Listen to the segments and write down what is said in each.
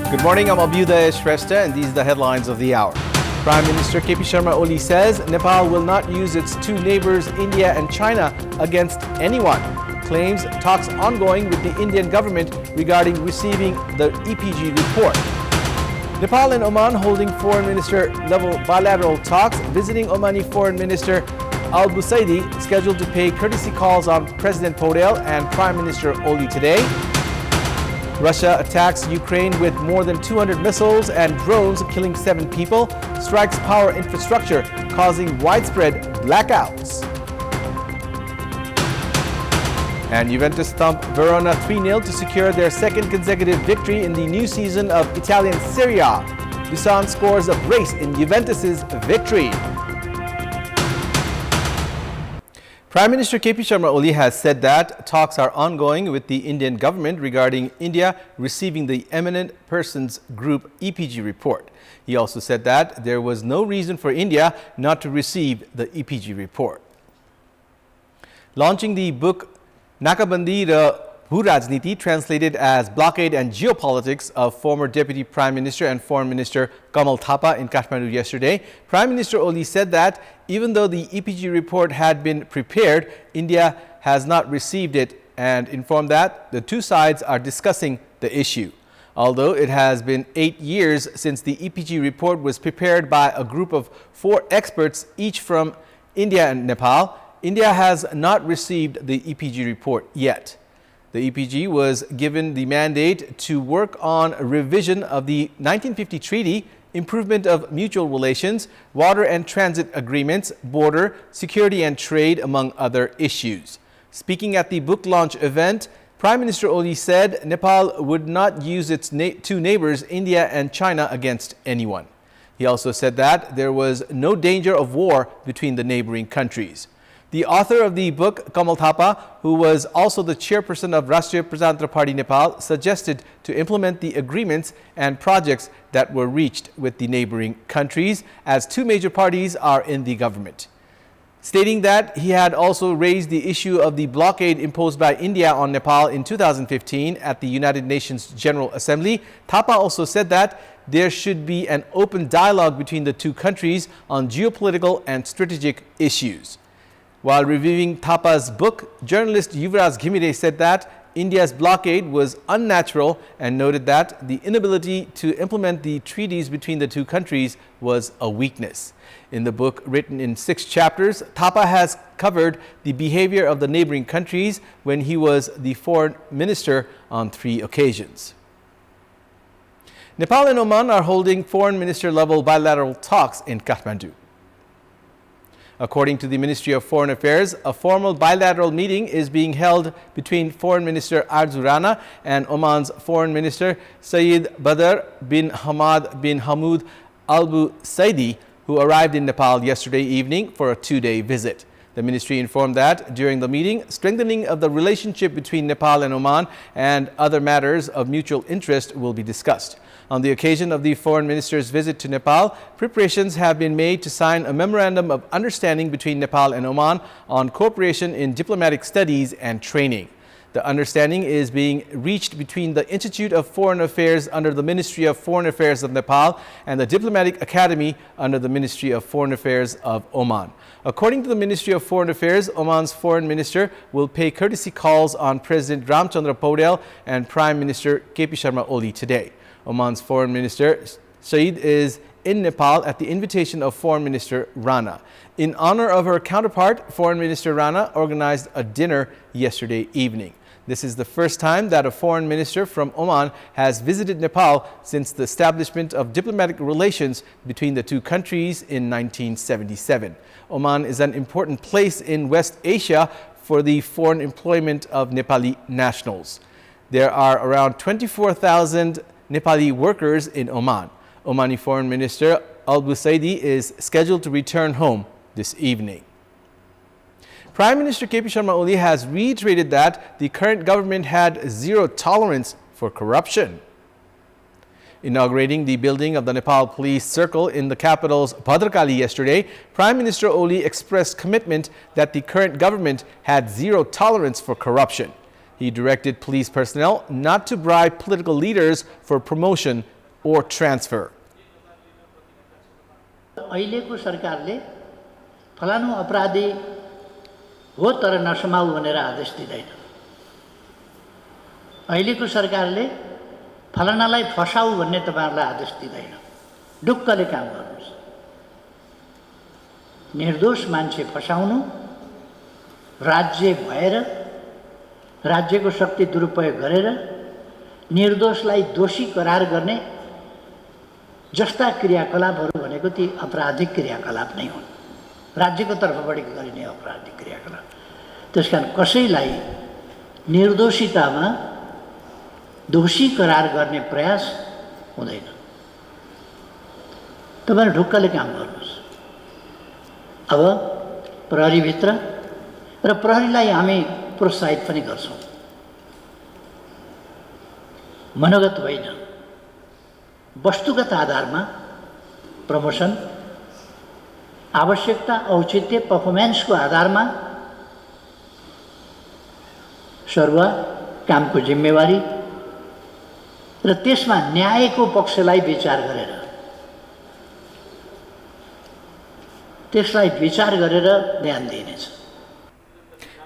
Good morning, I'm Abheudaya Shrestha, and these are the headlines of the hour. Prime Minister KP Sharma Oli says Nepal will not use its two neighbors, India and China, against anyone. Claims talks ongoing with the Indian government regarding receiving the EPG report. Nepal and Oman holding foreign minister level bilateral talks, visiting Omani Foreign Minister Abheudaya scheduled to pay courtesy calls on President Paudel and Prime Minister Oli today. Russia attacks Ukraine with more than 200 missiles and drones, killing 7 people, strikes power infrastructure, causing widespread blackouts. And Juventus thump Verona 3-0 to secure their second consecutive victory in the new season of Italian Serie A. Dusan scores a brace in Juventus's victory. Prime Minister KP Sharma Oli has said that talks are ongoing with the Indian government regarding India receiving the Eminent Persons Group EPG report. He also said that there was no reason for India not to receive the EPG report. Launching the book Nakabandi Ra Bhu Rajniti, translated as Blockade and Geopolitics, of former Deputy Prime Minister and Foreign Minister Kamal Thapa in Kathmandu yesterday, Prime Minister Oli said that even though the EPG report had been prepared, India has not received it, and informed that the two sides are discussing the issue. Although it has been 8 years since the EPG report was prepared by a group of 4 experts, each from India and Nepal, India has not received the EPG report yet. The EPG was given the mandate to work on a revision of the 1950 treaty, improvement of mutual relations, water and transit agreements, border, security and trade, among other issues. Speaking at the book launch event, Prime Minister Oli said Nepal would not use its two neighbors, India and China, against anyone. He also said that there was no danger of war between the neighboring countries. The author of the book, Kamal Thapa, who was also the chairperson of Rashtriya Prajantra Party Nepal, suggested to implement the agreements and projects that were reached with the neighboring countries, as 2 major parties are in the government. Stating that he had also raised the issue of the blockade imposed by India on Nepal in 2015 at the United Nations General Assembly, Thapa also said that there should be an open dialogue between the 2 countries on geopolitical and strategic issues. While reviewing Thapa's book, journalist Yuvraj Ghimire said that India's blockade was unnatural and noted that the inability to implement the treaties between the 2 countries was a weakness. In the book, written in 6 chapters, Thapa has covered the behavior of the neighboring countries when he was the foreign minister on 3 occasions. Nepal and Oman are holding foreign minister level bilateral talks in Kathmandu. According to the Ministry of Foreign Affairs, a formal bilateral meeting is being held between Foreign Minister Arzu Rana and Oman's Foreign Minister Sayyid Badr bin Hamad bin Hamoud Al-Busaidi, who arrived in Nepal yesterday evening for a 2-day visit. The ministry informed that during the meeting, strengthening of the relationship between Nepal and Oman and other matters of mutual interest will be discussed. On the occasion of the foreign minister's visit to Nepal, preparations have been made to sign a memorandum of understanding between Nepal and Oman on cooperation in diplomatic studies and training. The understanding is being reached between the Institute of Foreign Affairs under the Ministry of Foreign Affairs of Nepal and the Diplomatic Academy under the Ministry of Foreign Affairs of Oman. According to the Ministry of Foreign Affairs, Oman's foreign minister will pay courtesy calls on President Ramchandra Paudel and Prime Minister KP Sharma Oli today. Oman's Foreign Minister Saeed is in Nepal at the invitation of Foreign Minister Rana. In honor of her counterpart, Foreign Minister Rana organized a dinner yesterday evening. This is the first time that a foreign minister from Oman has visited Nepal since the establishment of diplomatic relations between the 2 countries in 1977. Oman is an important place in West Asia for the foreign employment of Nepali nationals. There are around 24,000 Nepali workers in Oman. Omani Foreign Minister Al-Busaidi is scheduled to return home this evening. Prime Minister KP Sharma Oli has reiterated that the current government had zero tolerance for corruption. Inaugurating the building of the Nepal Police Circle in the capital's Bhadrakali yesterday, Prime Minister Oli expressed commitment that the current government had zero tolerance for corruption. He directed police personnel not to bribe political leaders for promotion or transfer. अहिलेको सरकारले फलानु अपराधी हो तर नसमाऊ भनेर आदेश दिँदैन। अहिलेको सरकारले फलानालाई फसाऊ भन्ने तपाईहरुलाई आदेश दिँदैन। ढुक्कले काम गर्नुस्। निर्दोष मान्छे फसाउनु राज्य भएर राज्यको शक्ति दुरुपयोग गरेर निर्दोषलाई दोषी करार गर्ने जस्ता क्रियाकलापहरू भनेको ती आपराधिक क्रियाकलाप नै हुन्। राज्यको तर्फबाट गरिने आपराधिक क्रियाकलाप। त्यसकारण कसैलाई निर्दोषितामा दोषी करार गर्ने प्रयास हुँदैन। तपाईहरु ढुक्कले काम गर्नुस्। अब प्रहरी भित्र र प्रहरीलाई हामी प्रोत्साहित पनि गर्छौं। मनोगत होइन, वस्तुगत आधारमा प्रमोसन, आवश्यकता औचित्य परफर्मेन्सको आधारमा सरुवा कामको जिम्मेवारी र त्यसमा न्यायको पक्षलाई विचार गरेर ध्यान दिइनेछ।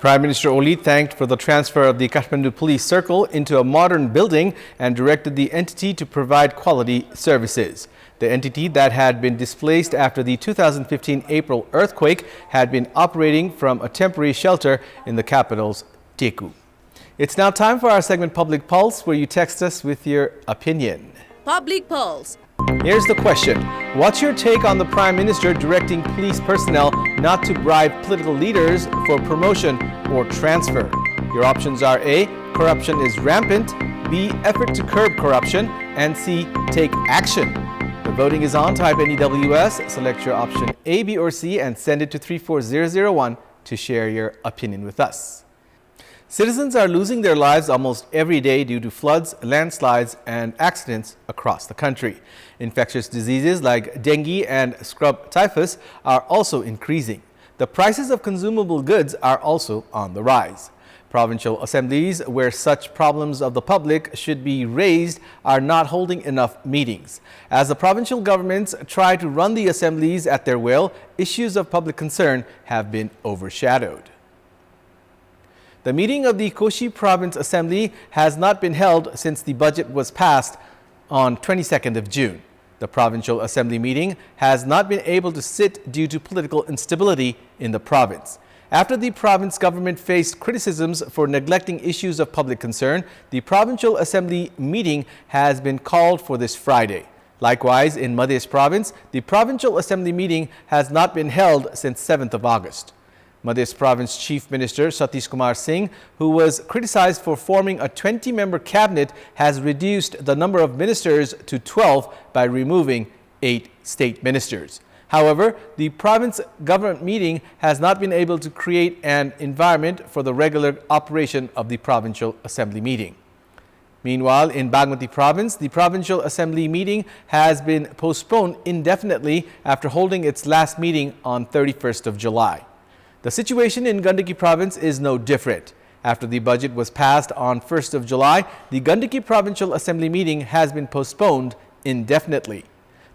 Prime Minister Oli thanked for the transfer of the Kathmandu Police Circle into a modern building and directed the entity to provide quality services. The entity that had been displaced after the 2015 April earthquake had been operating from a temporary shelter in the capital's Teku. It's now time for our segment Public Pulse, where you text us with your opinion. Public Pulse. Here's the question. What's your take on the Prime Minister directing police personnel not to bribe political leaders for promotion or transfer? Your options are A, corruption is rampant, B, effort to curb corruption, and C, take action. The voting is on. Type NEWS, select your option A, B, or C, and send it to 34001 to share your opinion with us. Citizens are losing their lives almost every day due to floods, landslides, and accidents across the country. Infectious diseases like dengue and scrub typhus are also increasing. The prices of consumable goods are also on the rise. Provincial assemblies where such problems of the public should be raised are not holding enough meetings. As the provincial governments try to run the assemblies at their will, issues of public concern have been overshadowed. The meeting of the Koshi Province Assembly has not been held since the budget was passed on 22nd of June. The Provincial Assembly meeting has not been able to sit due to political instability in the province. After the province government faced criticisms for neglecting issues of public concern, the Provincial Assembly meeting has been called for this Friday. Likewise, in Madhya Province, the Provincial Assembly meeting has not been held since 7th of August. Madhya Province Chief Minister Satish Kumar Singh, who was criticized for forming a 20-member cabinet, has reduced the number of ministers to 12 by removing 8 state ministers. However, the province government meeting has not been able to create an environment for the regular operation of the Provincial Assembly meeting. Meanwhile, in Bagmati Province, the Provincial Assembly meeting has been postponed indefinitely after holding its last meeting on 31st of July. The situation in Gandaki Province is no different. After the budget was passed on 1st of July, the Gandaki Provincial Assembly meeting has been postponed indefinitely.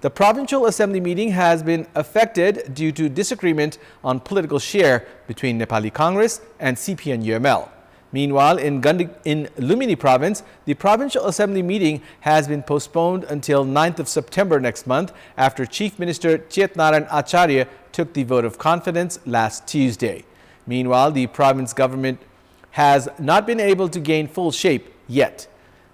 The Provincial Assembly meeting has been affected due to disagreement on political share between Nepali Congress and CPN-UML. Meanwhile, in Lumini Province, the Provincial Assembly meeting has been postponed until 9th of September next month after Chief Minister Chetnaran Acharya took the vote of confidence last Tuesday. Meanwhile, the province government has not been able to gain full shape yet.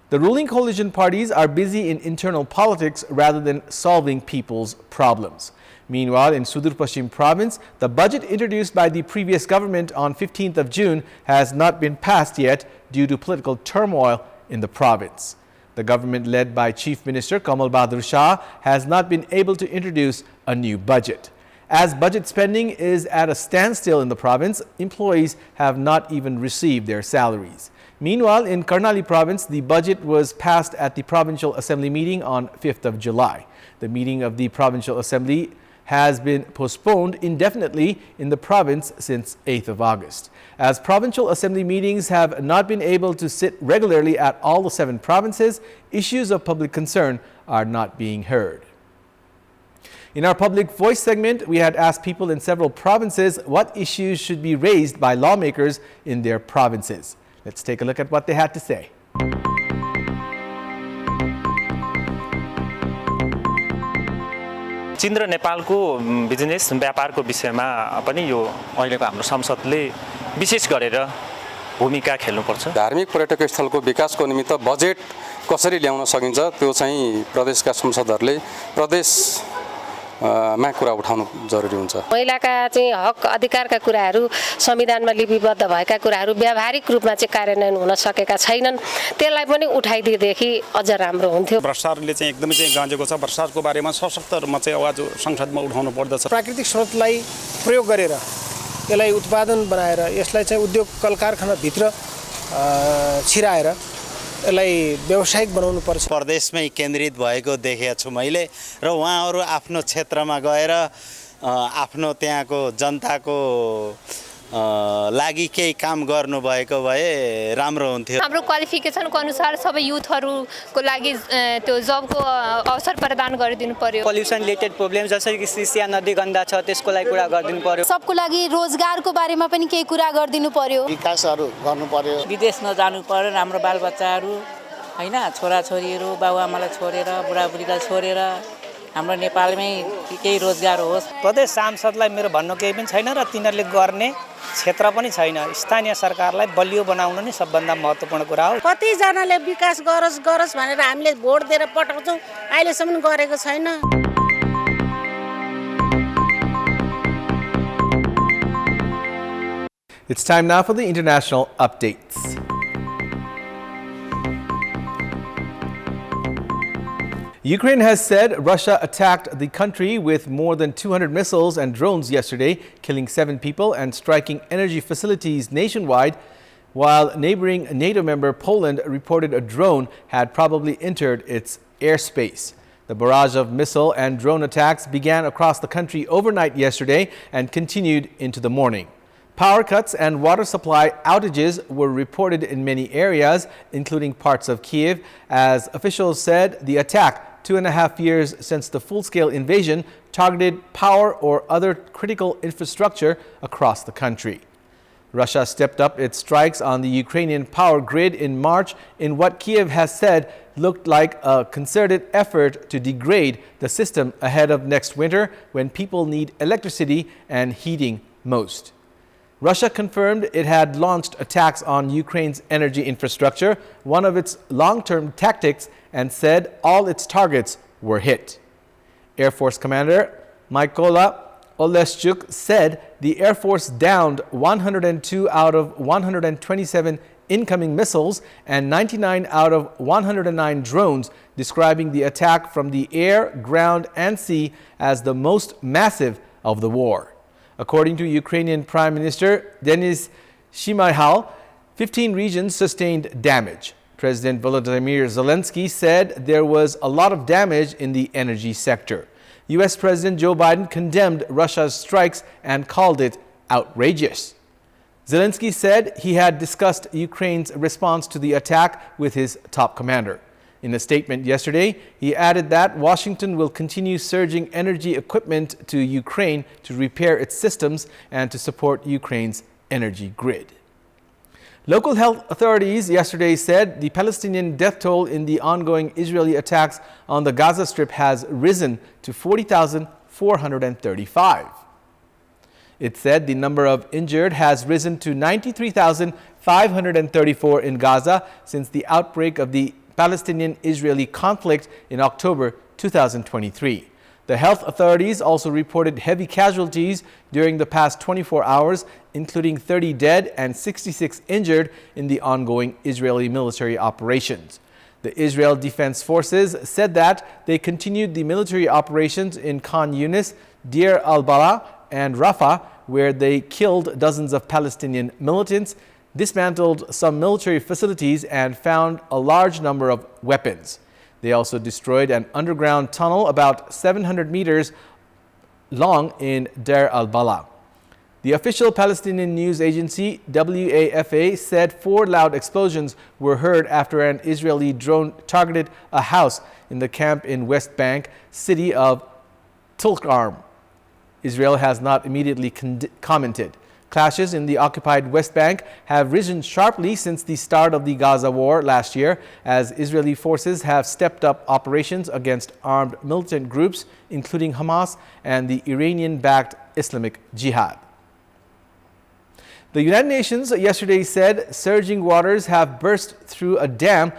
The ruling coalition parties are busy in internal politics rather than solving people's problems. Meanwhile, in Sudur Pashchim Province, the budget introduced by the previous government on 15th of June has not been passed yet due to political turmoil in the province. The government led by Chief Minister Kamal Bahadur Shah has not been able to introduce a new budget. As budget spending is at a standstill in the province, employees have not even received their salaries. Meanwhile, in Karnali Province, the budget was passed at the Provincial Assembly meeting on 5th of July. The meeting of the Provincial Assembly has been postponed indefinitely in the province since 8th of August. As provincial assembly meetings have not been able to sit regularly at all the 7 provinces, issues of public concern are not being heard. In our Public Voice segment, we had asked people in several provinces what issues should be raised by lawmakers in their provinces. Let's take a look at what they had to say. चीन र नेपालको business व्यापारको विषयमा पनि यो अहिलेको हाम्रो संसदले विशेष गरेर भूमिका खेल्नुपर्छ। धार्मिक पर्यटक स्थलको विकासको निमित्त बजेट कसरी ल्याउन सकिन्छ त्यो चाहिँ प्रदेशका संसदहरूले प्रदेशमा कुरा उठाउनु जरुरी हुन्छ। महिलाका चाहिँ हक अधिकारका कुराहरू संविधानमा लिपिबद्ध भएका कुराहरू व्यावहारिक रूपमा चाहिँ कार्यान्वयन हुन सकेका छैनन्, त्यसलाई पनि उठाइदिएदेखि अझ राम्रो हुन्थ्यो। भ्रष्टाचारले चाहिँ एकदमै चाहिँ गाँजेको छ। भ्रष्टाचारको बारेमा सशक्त रूपमा चाहिँ आवाज संसदमा उठाउनु पर्दछ। प्राकृतिक स्रोतलाई प्रयोग गरेर यसलाई उत्पादन बनाएर यसलाई चाहिँ उद्योग कल कारखाना भित्र छिराएर यसलाई व्यावसायिक बनाउनु पर्छ। प्रदेशमै केन्द्रित भएको देखेको छु मैले र उहाँहरू आफ्नो क्षेत्रमा गएर आफ्नो त्यहाँको जनताको लागि केही काम गर्नुभएको भए राम्रो हुन्थ्यो। हाम्रो क्वालिफिकेसनको अनुसार सबै युथहरूको लागि त्यो जबको अवसर प्रदान गरिदिनु पर्यो। पोल्युसन रिलेटेड प्रब्लम जसरी कि सिसिया नदी गन्दा छ त्यसको लागि कुरा गरिदिनु पर्यो। सबको लागि रोजगारको बारेमा पनि केही कुरा गरिदिनु पर्यो। विकासहरू गर्नु पर्यो। विदेश नजानु पर्यो, हाम्रो बालबच्चाहरू हैन, छोराछोरीहरू बाबुआमालाई छोडेर बुढाबुढीलाई छोडेर हाम्रो नेपालमै केही रोजगार होस्। प्रदेश सांसदलाई मेरो भन्नु केही पनि छैन र तिनीहरूले गर्ने क्षेत्र पनि छैन। स्थानीय सरकारलाई बलियो बनाउनु नै सबभन्दा महत्त्वपूर्ण कुरा हो। कतिजनाले विकास गरोस् भनेर हामीले भोट दिएर पठाउँछौँ, अहिलेसम्म गरेको छैन। It's time now for the international updates. Ukraine has said Russia attacked the country with more than 200 missiles and drones yesterday, killing 7 people and striking energy facilities nationwide, while neighboring NATO member Poland reported a drone had probably entered its airspace. The barrage of missile and drone attacks began across the country overnight yesterday and continued into the morning. Power cuts and water supply outages were reported in many areas, including parts of Kyiv, as officials said the attack, 2.5 years since the full-scale invasion, targeted power or other critical infrastructure across the country. Russia stepped up its strikes on the Ukrainian power grid in March in what Kyiv has said looked like a concerted effort to degrade the system ahead of next winter when people need electricity and heating most. Russia confirmed it had launched attacks on Ukraine's energy infrastructure, one of its long-term tactics, and said all its targets were hit. Air Force Commander Mykola Oleschuk said the Air Force downed 102 out of 127 incoming missiles and 99 out of 109 drones, describing the attack from the air, ground, and sea as the most massive of the war. According to Ukrainian Prime Minister Denis Shmyhal, 15 regions sustained damage. President Volodymyr Zelensky said there was a lot of damage in the energy sector. U.S. President Joe Biden condemned Russia's strikes and called it outrageous. Zelensky said he had discussed Ukraine's response to the attack with his top commander. In a statement yesterday, he added that Washington will continue surging energy equipment to Ukraine to repair its systems and to support Ukraine's energy grid. Local health authorities yesterday said the Palestinian death toll in the ongoing Israeli attacks on the Gaza Strip has risen to 40,435. It said the number of injured has risen to 93,534 in Gaza since the outbreak of the Palestinian-Israeli conflict in October 2023. The health authorities also reported heavy casualties during the past 24 hours, including 30 dead and 66 injured in the ongoing Israeli military operations. The Israel Defense Forces said that they continued the military operations in Khan Yunis, Deir al-Balah, and Rafah, where they killed dozens of Palestinian militants, dismantled some military facilities, and found a large number of weapons. They also destroyed an underground tunnel about 700 meters long in Deir al-Balah. The official Palestinian news agency WAFA said 4 loud explosions were heard after an Israeli drone targeted a house in the camp in West Bank city of Tulkarm. Israel has not immediately commented. Clashes in the occupied West Bank have risen sharply since the start of the Gaza war last year, as Israeli forces have stepped up operations against armed militant groups, including Hamas and the Iranian-backed Islamic Jihad. The United Nations yesterday said surging waters have burst through a dam,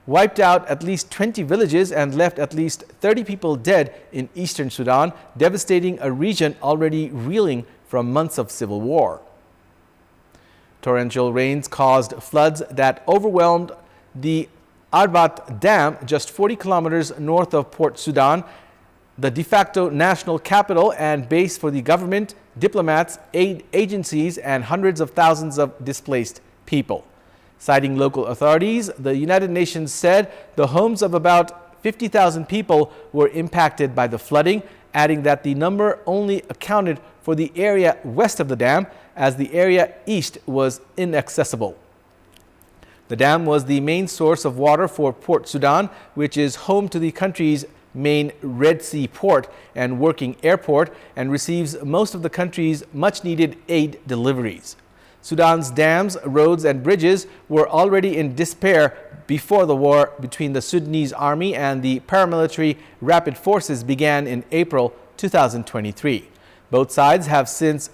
wiped out at least 20 villages and left at least 30 people dead in eastern Sudan, devastating a region already reeling from months of civil war. Torrential rains caused floods that overwhelmed the Arbat Dam just 40 kilometers north of Port Sudan, the de facto national capital and base for the government, diplomats, aid agencies, and hundreds of thousands of displaced people. Citing local authorities, the United Nations said the homes of about 50,000 people were impacted by the flooding, adding that the number only accounted for the area west of the dam, as the area east was inaccessible. The dam was the main source of water for Port Sudan, which is home to the country's main Red Sea port and working airport, and receives most of the country's much-needed aid deliveries. Sudan's dams, roads, and bridges were already in despair before the war between the Sudanese army and the paramilitary rapid forces began in April 2023. Both sides have since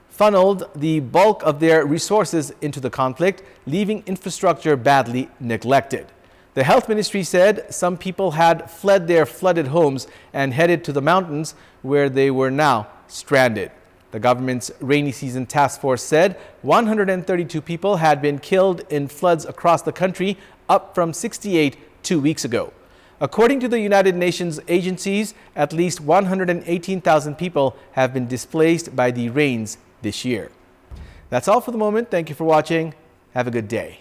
funneled the bulk of their resources into the conflict, leaving infrastructure badly neglected. The health ministry said some people had fled their flooded homes and headed to the mountains, where they were now stranded. The government's rainy season task force said 132 people had been killed in floods across the country, up from 68 2 weeks ago. According to the United Nations agencies, at least 118,000 people have been displaced by the rains this year. That's all for the moment. Thank you for watching. Have a good day.